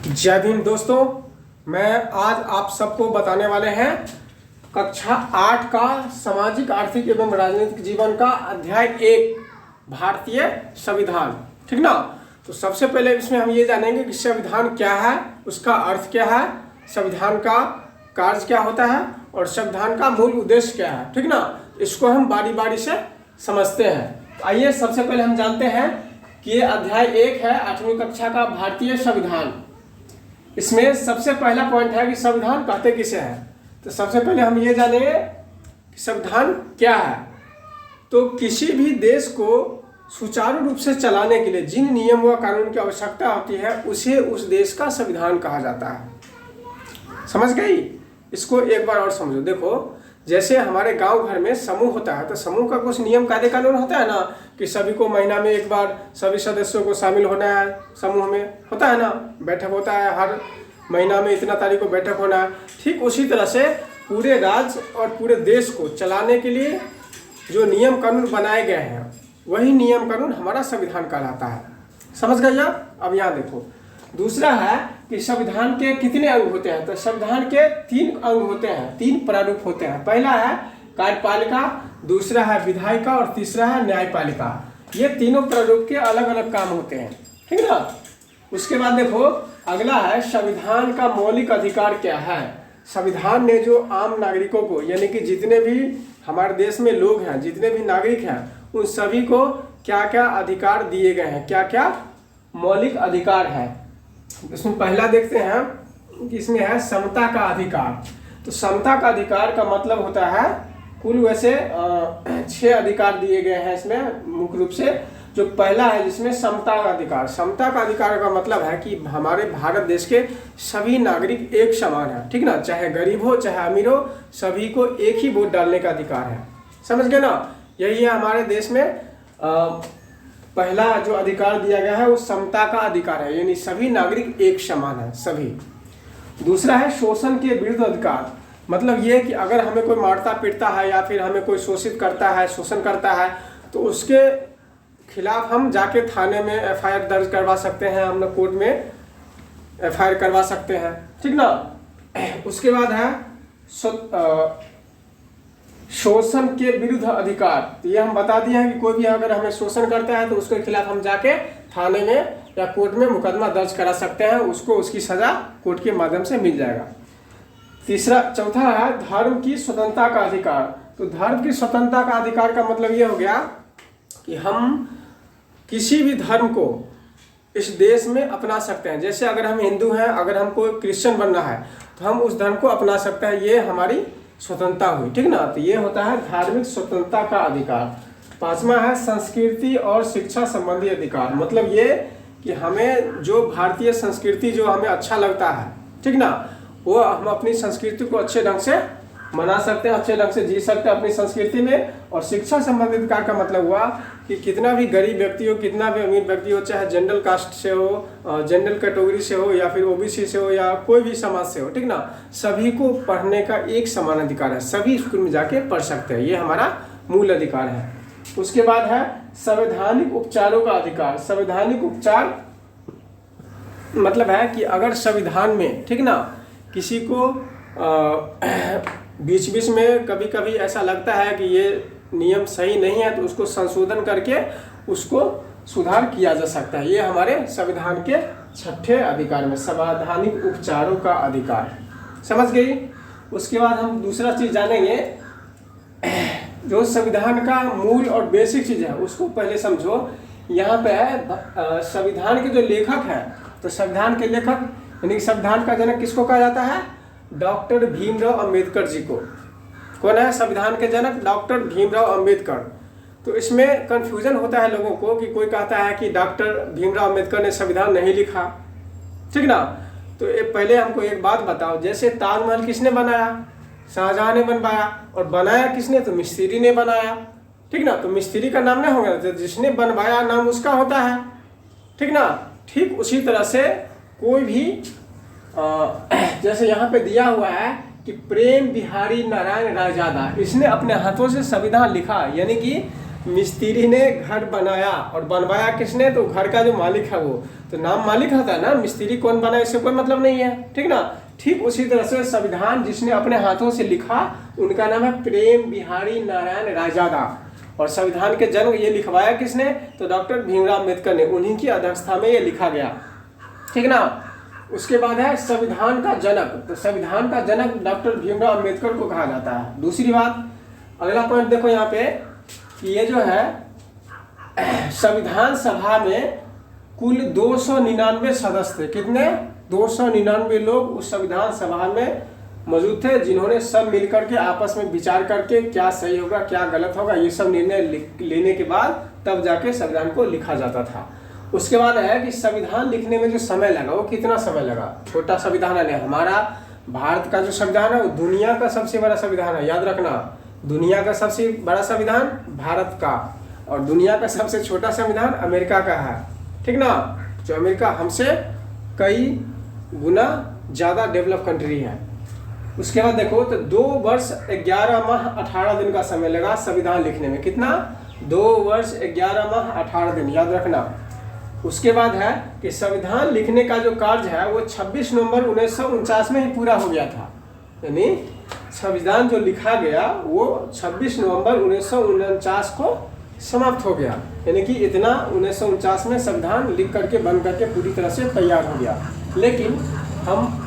जय भीम दोस्तों। मैं आज आप सबको बताने वाले हैं कक्षा 8 का सामाजिक आर्थिक एवं राजनीतिक जीवन का अध्याय 1 भारतीय संविधान। ठीक ना। तो सबसे पहले इसमें हम ये जानेंगे कि संविधान क्या है, उसका अर्थ क्या है, संविधान का कार्य क्या होता है और संविधान का मूल उद्देश्य क्या है। ठीक ना। इसको हम बारी बारी से समझते हैं। आइए सबसे पहले हम जानते हैं कि ये अध्याय 1 है 8वीं कक्षा का भारतीय संविधान। इसमें सबसे पहला पॉइंट है कि संविधान कहते किसे हैं। तो सबसे पहले हम ये जानेंगे कि संविधान क्या है। तो किसी भी देश को सुचारू रूप से चलाने के लिए जिन नियम व कानून की आवश्यकता होती है उसे उस देश का संविधान कहा जाता है। समझ गई। इसको एक बार और समझो। देखो, जैसे हमारे गांव घर में समूह होता है तो समूह का कुछ नियम कायदे कानून होता है ना, कि सभी को महीना में एक बार सभी सदस्यों को शामिल होना है। समूह में होता है ना, बैठक होता है, हर महीना में इतना तारीख को बैठक होना है। ठीक उसी तरह से पूरे राज्य और पूरे देश को चलाने के लिए जो नियम कानून बनाए गए हैं वही नियम कानून हमारा संविधान कहलाता है। समझ गए आप। अब यहाँ देखो, दूसरा है कि संविधान के कितने अंग होते हैं। तो संविधान के 3 अंग होते हैं, 3 प्रारूप होते हैं। पहला है कार्यपालिका, दूसरा है विधायिका और तीसरा है न्यायपालिका। ये तीनों प्रारूप के अलग अलग काम होते हैं। ठीक ना। उसके बाद देखो, अगला है संविधान का मौलिक अधिकार क्या है। संविधान ने जो आम नागरिकों को, यानी कि जितने भी हमारे देश में लोग हैं, जितने भी नागरिक हैं, उन सभी को क्या क्या अधिकार दिए गए हैं, क्या क्या मौलिक अधिकार है। इसमें पहला देखते हैं कि इसमें है समता का अधिकार। तो समता का अधिकार का मतलब होता है, कुल वैसे 6 अधिकार दिए गए हैं इसमें मुख्य रूप से। जो पहला है जिसमें समता का अधिकार। समता का अधिकार का मतलब है कि हमारे भारत देश के सभी नागरिक एक समान है। ठीक ना। चाहे गरीब हो चाहे अमीर हो, सभी को एक ही वोट डालने का अधिकार है। समझ गए ना। यही है हमारे देश में पहला जो अधिकार दिया गया है वो समता का अधिकार है, यानी सभी नागरिक एक समान है सभी। दूसरा है शोषण के विरुद्ध अधिकार। मतलब ये कि अगर हमें कोई मारता पीटता है या फिर हमें कोई शोषित करता है, शोषण करता है, तो उसके खिलाफ हम जाके थाने में FIR दर्ज करवा सकते हैं, हम लोग कोर्ट में FIR करवा सकते हैं। ठीक ना। उसके बाद है शोषण के विरुद्ध अधिकार। तो ये हम बता दिए हैं कि कोई भी अगर हमें शोषण करता है तो उसके खिलाफ हम जाके थाने में या कोर्ट में मुकदमा दर्ज करा सकते हैं, उसको उसकी सजा कोर्ट के माध्यम से मिल जाएगा। चौथा है धर्म की स्वतंत्रता का अधिकार। तो धर्म की स्वतंत्रता का अधिकार का मतलब ये हो गया कि हम किसी भी धर्म को इस देश में अपना सकते हैं। जैसे अगर हम हिंदू हैं, अगर हमको क्रिश्चियन बनना है तो हम उस धर्म को अपना सकते हैं। ये हमारी स्वतंत्रता हुई। ठीक ना। तो ये होता है धार्मिक स्वतंत्रता का अधिकार। 5वां है संस्कृति और शिक्षा संबंधी अधिकार। मतलब ये कि हमें जो भारतीय संस्कृति जो हमें अच्छा लगता है, ठीक ना, वो हम अपनी संस्कृति को अच्छे ढंग से मना सकते हैं, अच्छे ढंग से जी सकते हैं अपनी संस्कृति में। और शिक्षा संबंधी अधिकार का मतलब हुआ कि कितना भी गरीब व्यक्ति हो, कितना भी अमीर व्यक्ति हो, चाहे जनरल कास्ट से हो, जनरल कैटेगरी से हो या फिर OBC से हो या कोई भी समाज से हो, ठीक ना, सभी को पढ़ने का एक समान अधिकार है। सभी स्कूल में जाके पढ़ सकते हैं। ये हमारा मूल अधिकार है। उसके बाद है संवैधानिक उपचारों का अधिकार। संवैधानिक उपचार मतलब है कि अगर संविधान में, ठीक ना, किसी को बीच बीच में कभी कभी ऐसा लगता है कि ये नियम सही नहीं है तो उसको संशोधन करके उसको सुधार किया जा सकता है। ये हमारे संविधान के 6ठे अधिकार में संवैधानिक उपचारों का अधिकार। समझ गई। उसके बाद हम दूसरा चीज जानेंगे, जो संविधान का मूल और बेसिक चीज है उसको पहले समझो। यहाँ पे है संविधान के जो लेखक है। तो संविधान के लेखक यानी संविधान का जनक किसको कहा जाता है? डॉक्टर भीमराव अंबेडकर जी को। कौन है संविधान के जनक? डॉक्टर भीमराव अंबेडकर। तो इसमें कंफ्यूजन होता है लोगों को कि कोई कहता है कि डॉक्टर भीमराव अंबेडकर ने संविधान नहीं लिखा। ठीक ना। तो पहले हमको एक बात बताओ, जैसे ताजमहल किसने बनाया? शाहजहां ने बनवाया। और बनाया किसने? तो मिस्त्री ने बनाया। ठीक ना। तो मिस्त्री का नाम नहीं होगा, तो जिसने बनवाया नाम उसका होता है। ठीक ना। ठीक उसी तरह से कोई भी जैसे यहाँ पे दिया हुआ है कि प्रेम बिहारी नारायण रायजादा, इसने अपने हाथों से संविधान लिखा, यानी कि मिस्त्री ने घर बनाया, और बनवाया किसने? तो घर का जो मालिक है वो। तो नाम मालिक होता है ना, मिस्त्री कौन बनाया इससे कोई मतलब नहीं है, ठीक ना। ठीक उसी तरह से संविधान जिसने अपने हाथों से लिखा उनका नाम है प्रेम बिहारी नारायण रायजादा। और संविधान के जन्म ये लिखवाया किसने? तो डॉक्टर भीमराव अम्बेडकर ने, उन्हीं की अध्यक्षता में ये लिखा गया, ठीक ना। उसके बाद है संविधान का जनक। तो संविधान का जनक डॉक्टर भीमराव अम्बेडकर को कहा जाता है। दूसरी बात, अगला पॉइंट देखो यहाँ पे कि ये जो है संविधान सभा में कुल 299 सदस्य थे। कितने? 299 लोग उस संविधान सभा में मौजूद थे, जिन्होंने सब मिलकर के आपस में विचार करके क्या सही होगा क्या गलत होगा ये सब निर्णय लेने के बाद तब जाके संविधान को लिखा जाता था। उसके बाद है कि संविधान लिखने में जो समय लगा वो कितना समय लगा? छोटा संविधान है, हमारा भारत का जो संविधान है वो दुनिया का सबसे बड़ा संविधान है, याद रखना। दुनिया का सबसे बड़ा संविधान भारत का, और दुनिया का सबसे छोटा संविधान अमेरिका का है, ठीक ना। जो अमेरिका हमसे कई गुना ज़्यादा डेवलप कंट्री है। उसके बाद देखो तो 2 वर्ष 11 माह 18 दिन का समय लगा संविधान लिखने में। कितना? 2 वर्ष 11 माह 18 दिन, याद रखना। उसके बाद है कि संविधान लिखने का जो कार्य है वो 26 नवंबर 1949 में ही पूरा हो गया था। यानी संविधान जो लिखा गया वो 26 नवंबर 1949 को समाप्त हो गया। यानी कि इतना 1949 में संविधान लिख करके बन करके पूरी तरह से तैयार हो गया, लेकिन हम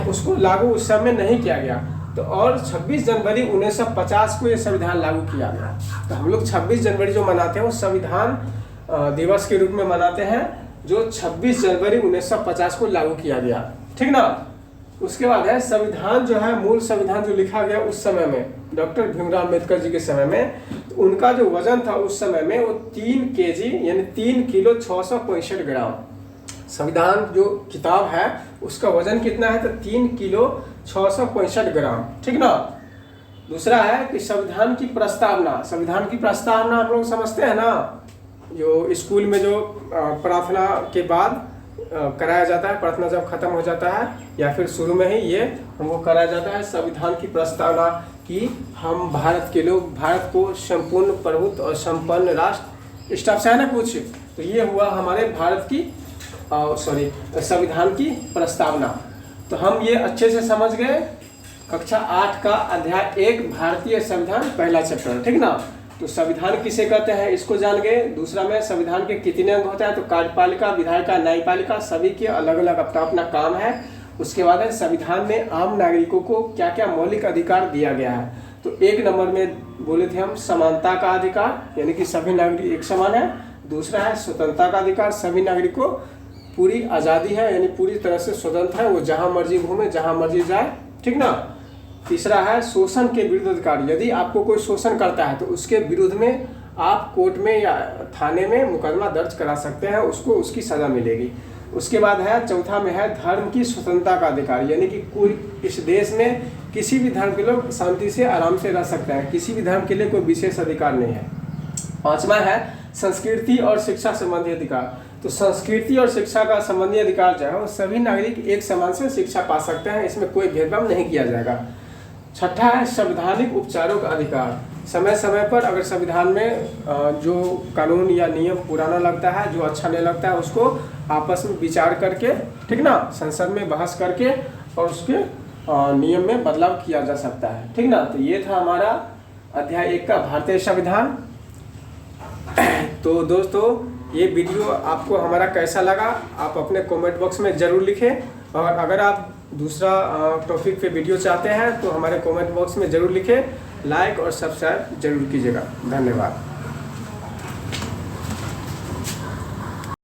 उसको लागू उस समय नहीं किया गया। तो और 26 जनवरी 1950 को ये संविधान लागू किया गया। तो हम लोग 26 जनवरी जो मनाते हैं वो संविधान दिवस के रूप में मनाते हैं, जो 26 जनवरी 1950 को लागू किया गया, ठीक ना। उसके बाद है संविधान जो है, मूल संविधान जो लिखा गया उस समय में डॉक्टर भीमराव अम्बेडकर जी के समय में, तो उनका जो वजन था उस समय में वो 3 kg यानी 3 किलो 665 ग्राम। संविधान जो किताब है उसका वजन कितना है? तो 3 किलो 665 ग्राम, ठीक ना। दूसरा है कि संविधान की प्रस्तावना। संविधान की प्रस्तावना हम लोग समझते हैं ना, जो स्कूल में जो प्रार्थना के बाद कराया जाता है, प्रार्थना जब खत्म हो जाता है या फिर शुरू में ही ये हमको कराया जाता है संविधान की प्रस्तावना कि हम भारत के लोग भारत को संपूर्ण प्रभुत्व और संपन्न राष्ट्र, स्टाफ से है ना कुछ। तो ये हुआ हमारे भारत की संविधान की प्रस्तावना। तो हम ये अच्छे से समझ गए। कक्षा 8 का अध्याय 1 भारतीय संविधान पहला चैप्टर, ठीक ना। तो संविधान किसे कहते हैं इसको जान गए। दूसरा में संविधान के कितने अंग होते हैं? तो कार्यपालिका, विधायिका, न्यायपालिका, सभी के अलग अलग अपना अपना काम है। उसके बाद है संविधान में आम नागरिकों को क्या क्या मौलिक अधिकार दिया गया है। तो 1 नंबर में बोले थे हम समानता का अधिकार, यानी कि सभी नागरिक एक समान है। दूसरा है स्वतंत्रता का अधिकार, सभी नागरिकों पूरी आज़ादी है, यानी पूरी तरह से स्वतंत्र है, वो जहाँ मर्जी घूमे जहाँ मर्जी जाए, ठीक ना। तीसरा है शोषण के विरुद्ध अधिकार। यदि आपको कोई शोषण करता है तो उसके विरुद्ध में आप कोर्ट में या थाने में मुकदमा दर्ज करा सकते हैं, उसको उसकी सज़ा मिलेगी। उसके बाद है चौथा में है धर्म की स्वतंत्रता का अधिकार, यानी कि कोई इस देश में किसी भी धर्म के लोग शांति से आराम से रह सकते हैं, किसी भी धर्म के लिए कोई विशेष अधिकार नहीं है। 5वां है संस्कृति और शिक्षा संबंधी अधिकार। तो संस्कृति और शिक्षा का संबंधी अधिकार जो है वो सभी नागरिक एक समान से शिक्षा पा सकते हैं, इसमें कोई भेदभाव नहीं किया जाएगा। 6ठा है संवैधानिक उपचारों का अधिकार। समय समय पर अगर संविधान में जो कानून या नियम पुराना लगता है, जो अच्छा नहीं लगता है, उसको आपस में विचार करके, ठीक ना, संसद में बहस करके और उसके नियम में बदलाव किया जा सकता है, ठीक ना। तो ये था हमारा अध्याय 1 का भारतीय संविधान। तो दोस्तों ये वीडियो आपको हमारा कैसा लगा आप अपने कमेंट बॉक्स में ज़रूर लिखें, और अगर आप दूसरा टॉपिक पे वीडियो चाहते हैं तो हमारे कमेंट बॉक्स में ज़रूर लिखें। लाइक और सब्सक्राइब जरूर कीजिएगा। धन्यवाद।